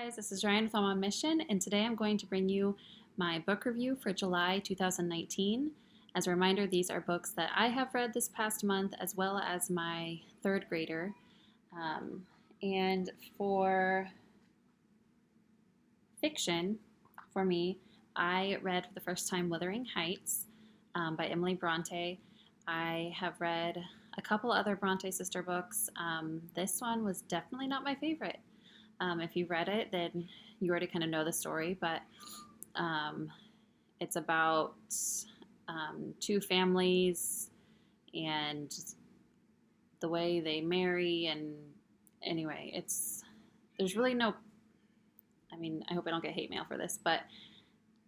Guys, this is Ryan from On Mission, and today I'm going to bring you my book review for July 2019. As a reminder, these are books that I have read this past month, as well as my third grader. And for fiction, for me, I read for the first time Wuthering Heights by Emily Bronte. I have read a couple other Bronte sister books. This one was definitely not my favorite. If you read it, then you already kind of know the story, but it's about two families and the way they marry. And anyway, there's really no, I hope I don't get hate mail for this, but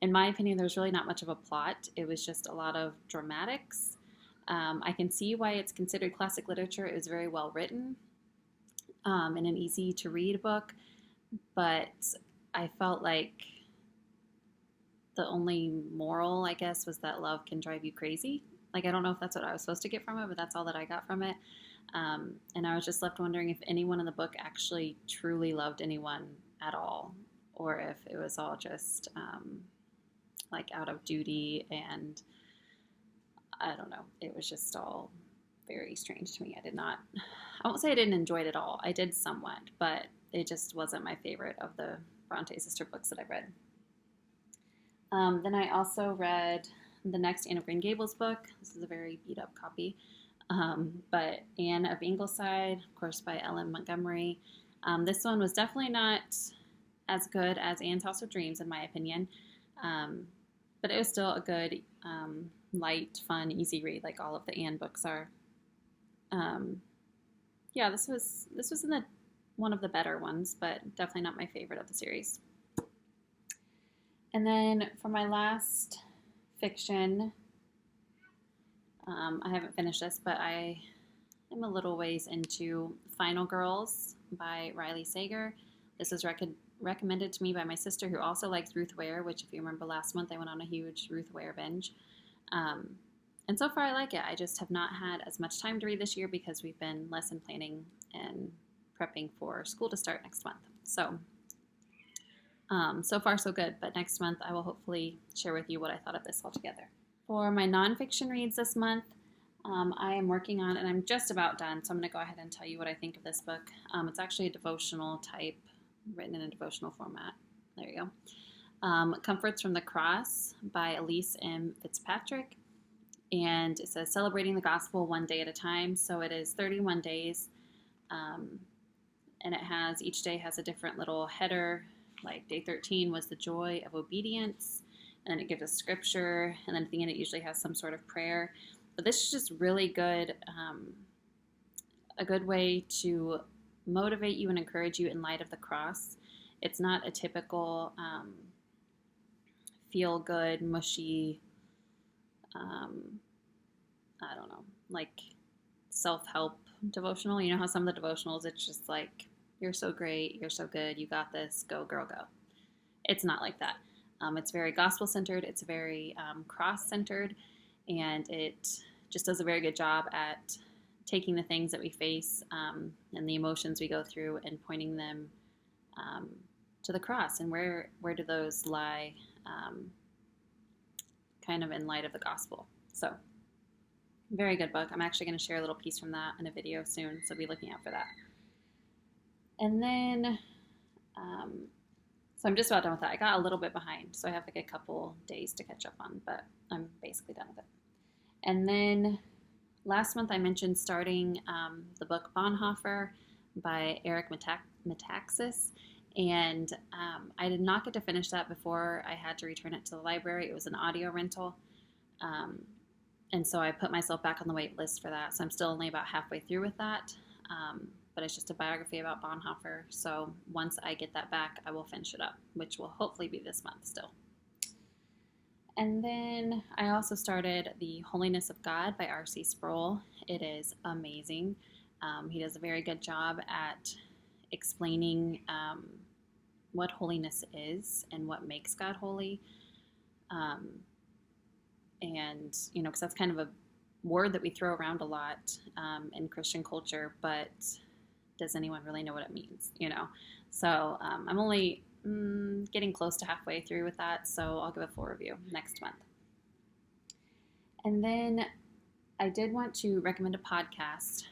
in my opinion, there's really not much of a plot. It was just a lot of dramatics. I can see why it's considered classic literature. It was very well written. In an easy to read book, but I felt like the only moral, I guess, was that love can drive you crazy. Like, I don't know if that's what I was supposed to get from it, but that's all that I got from it. And I was just left wondering if anyone in the book actually truly loved anyone at all, or if it was all just like out of duty, and I don't know. It was just all very strange to me. I won't say I didn't enjoy it at all. I did somewhat, but it just wasn't my favorite of the Bronte sister books that I read. Then I also read the next Anne of Green Gables book. This is a very beat up copy. But Anne of Ingleside, of course, by Ellen Montgomery. This one was definitely not as good as Anne's House of Dreams, in my opinion. But it was still a good, light, fun, easy read, like all of the Anne books are. Yeah, this was one of the better ones, but definitely not my favorite of the series. And then for my last fiction, I haven't finished this, but I am a little ways into Final Girls by Riley Sager. This was recommended to me by my sister, who also likes Ruth Ware, which, if you remember last month, I went on a huge Ruth Ware binge. And so far I like it. I just have not had as much time to read this year because we've been lesson planning and prepping for school to start next month. So, so far so good, but next month I will hopefully share with you what I thought of this altogether. For my nonfiction reads this month, I am working on, and I'm just about done, so I'm going to go ahead and tell you what I think of this book. It's actually a devotional type, written in a devotional format. There you go. Comforts from the Cross by Elise M. Fitzpatrick. And it says celebrating the gospel one day at a time. So it is 31 days. And it has, each day has a different little header. Like day 13 was the joy of obedience. And then it gives a scripture. And then at the end it usually has some sort of prayer. But this is just really good. A good way to motivate you and encourage you in light of the cross. It's not a typical feel good, mushy, I don't know, like self-help devotional. You know how some of the devotionals, it's just like, you're so great, you're so good, you got this, go girl, go. It's not like that. It's very gospel-centered, it's very cross-centered, and it just does a very good job at taking the things that we face and the emotions we go through and pointing them to the cross, and where do those lie kind of in light of the gospel. So, very good book. I'm actually going to share a little piece from that in a video soon, so be looking out for that. And then, so I'm just about done with that. I got a little bit behind, so I have like a couple days to catch up on, but I'm basically done with it. And then last month I mentioned starting the book Bonhoeffer by Eric Metaxas. And I did not get to finish that before I had to return it to the library. It was an audio rental. And so I put myself back on the wait list for that. So I'm still only about halfway through with that. But it's just a biography about Bonhoeffer. So once I get that back, I will finish it up, which will hopefully be this month still. And then I also started The Holiness of God by R.C. Sproul. It is amazing. He does a very good job at explaining what holiness is and what makes God holy. And, because that's kind of a word that we throw around a lot in Christian culture, but does anyone really know what it means, So I'm only getting close to halfway through with that, so I'll give a full review next month. And then I did want to recommend a podcast.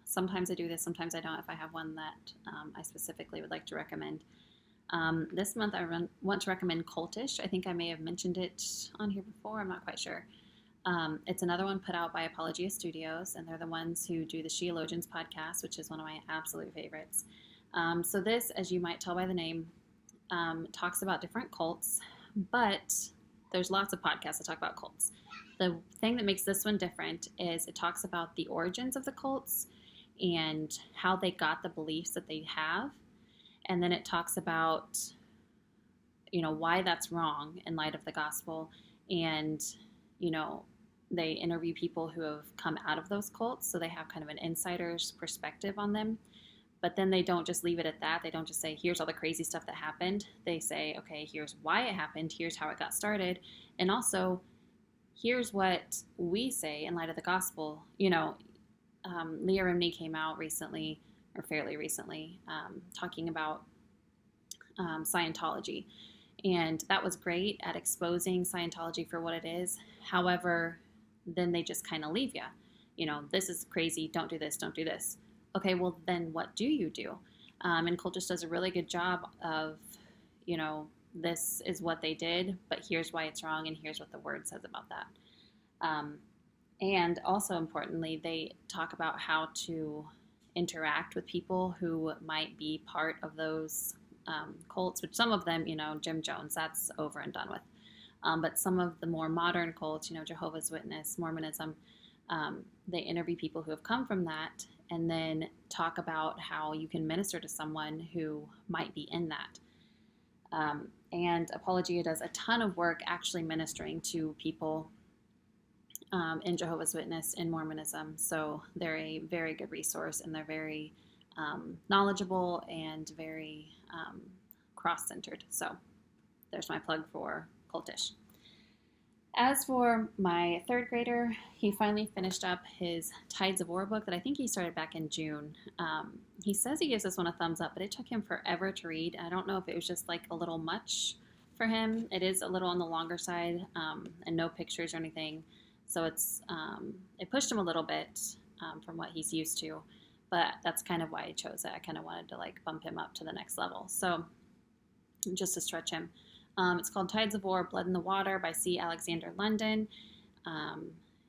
Sometimes I do this, sometimes I don't, if I have one that I specifically would like to recommend. This month I want to recommend Cultish. I think I may have mentioned it on here before, I'm not quite sure. It's another one put out by Apologia Studios, and they're the ones who do the Sheologians podcast, which is one of my absolute favorites. So this, as you might tell by the name, talks about different cults, but there's lots of podcasts that talk about cults. The thing that makes this one different is it talks about the origins of the cults and how they got the beliefs that they have. And then it talks about, why that's wrong in light of the gospel. And, they interview people who have come out of those cults. So they have kind of an insider's perspective on them. But then they don't just leave it at that. They don't just say, here's all the crazy stuff that happened. They say, okay, here's why it happened. Here's how it got started. And also, here's what we say in light of the gospel. Leah Remini came out recently, or fairly recently, talking about Scientology. And that was great at exposing Scientology for what it is. However, then they just kind of leave you. This is crazy. Don't do this. Don't do this. Okay, well, then what do you do? And Cultish does a really good job of, this is what they did, but here's why it's wrong, and here's what the word says about that. And also importantly, they talk about how to interact with people who might be part of those cults, which some of them, Jim Jones, that's over and done with. But some of the more modern cults, Jehovah's Witness, Mormonism, they interview people who have come from that and then talk about how you can minister to someone who might be in that. And Apologia does a ton of work actually ministering to people in Jehovah's Witness, in Mormonism. So they're a very good resource, and they're very knowledgeable and very cross-centered. So there's my plug for Cultish. As for my third grader, he finally finished up his Tides of War book that I think he started back in June. He says he gives this one a thumbs up, but it took him forever to read. I don't know if it was just like a little much for him. It is a little on the longer side, and no pictures or anything. So it pushed him a little bit from what he's used to, but that's kind of why I chose it. I kind of wanted to bump him up to the next level. So just to stretch him. It's called Tides of War, Blood in the Water by C. Alexander London.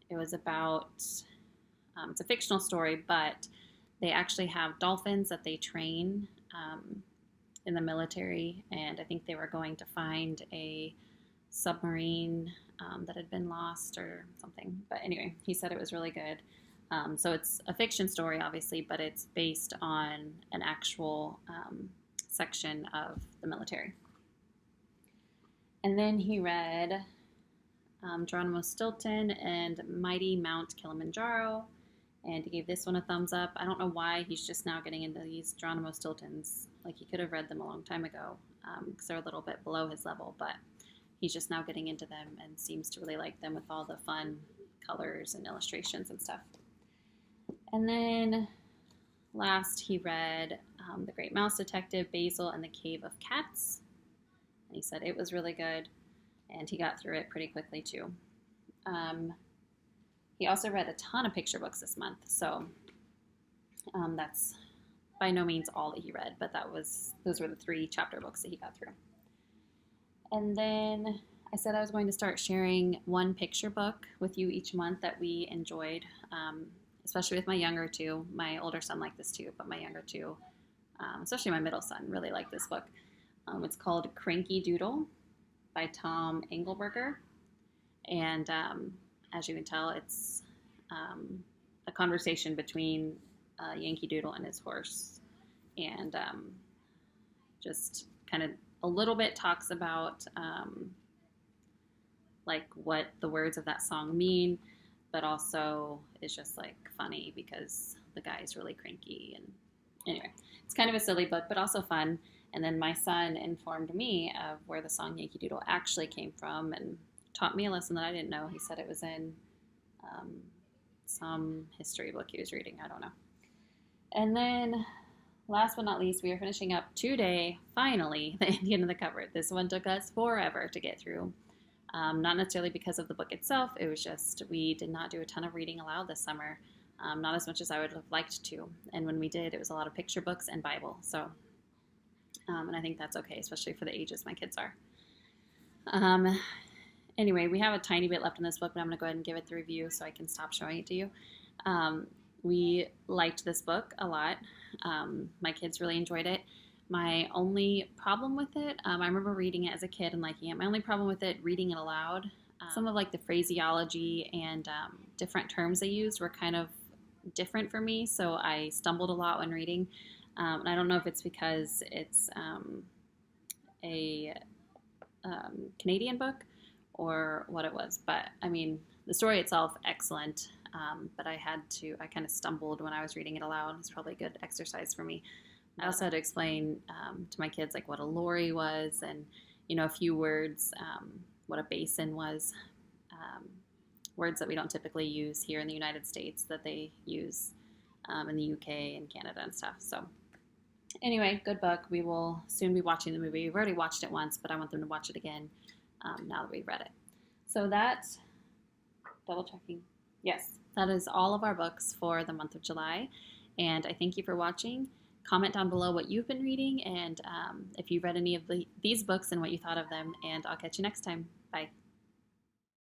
It was about, it's a fictional story, but they actually have dolphins that they train in the military, and I think they were going to find a submarine that had been lost or something. But anyway, he said it was really good. So it's a fiction story, obviously, but it's based on an actual section of the military. And then he read Geronimo Stilton and Mighty Mount Kilimanjaro, and he gave this one a thumbs up. I don't know why he's just now getting into these Geronimo Stiltons. He could have read them a long time ago, because they're a little bit below his level, but he's just now getting into them and seems to really like them with all the fun colors and illustrations and stuff. And then last he read The Great Mouse Detective, Basil, and the Cave of Cats. And he said it was really good, and he got through it pretty quickly too. He also read a ton of picture books this month, so that's by no means all that he read, but those were the 3 chapter books that he got through. And then I said I was going to start sharing one picture book with you each month that we enjoyed, especially with my younger 2. My older son liked this too, but my younger 2, especially my middle son, really liked this book. It's called Cranky Doodle by Tom Engelberger. And as you can tell, it's a conversation between Yankee Doodle and his horse. And just kind of a little bit talks about what the words of that song mean, but also is just funny because the guy is really cranky. And anyway, it's kind of a silly book, but also fun. And then my son informed me of where the song Yankee Doodle actually came from and taught me a lesson that I didn't know. He said it was in some history book he was reading. I don't know. And then last but not least, we are finishing up today, finally, The Indian in the Cupboard. This one took us forever to get through. Not necessarily because of the book itself, it was just we did not do a ton of reading aloud this summer, not as much as I would have liked to. And when we did, it was a lot of picture books and Bible. So, and I think that's okay, especially for the ages my kids are. Anyway, we have a tiny bit left in this book, but I'm going to go ahead and give it the review so I can stop showing it to you. We liked this book a lot. My kids really enjoyed it. My only problem with it, I remember reading it as a kid and liking it. My only problem with it, reading it aloud, some of like the phraseology and different terms they used were kind of different for me, so I stumbled a lot when reading. And I don't know if it's because it's a Canadian book or what it was, but I mean, the story itself, excellent. But I kind of stumbled when I was reading it aloud. It's probably a good exercise for me. I also had to explain to my kids like what a lorry was and, a few words, what a basin was, words that we don't typically use here in the United States that they use in the UK and Canada and stuff. So anyway, good book. We will soon be watching the movie. We've already watched it once, but I want them to watch it again now that we've read it. So that's double checking. Yes, that is all of our books for the month of July. And I thank you for watching. Comment down below what you've been reading and if you've read any of these books and what you thought of them. And I'll catch you next time. Bye.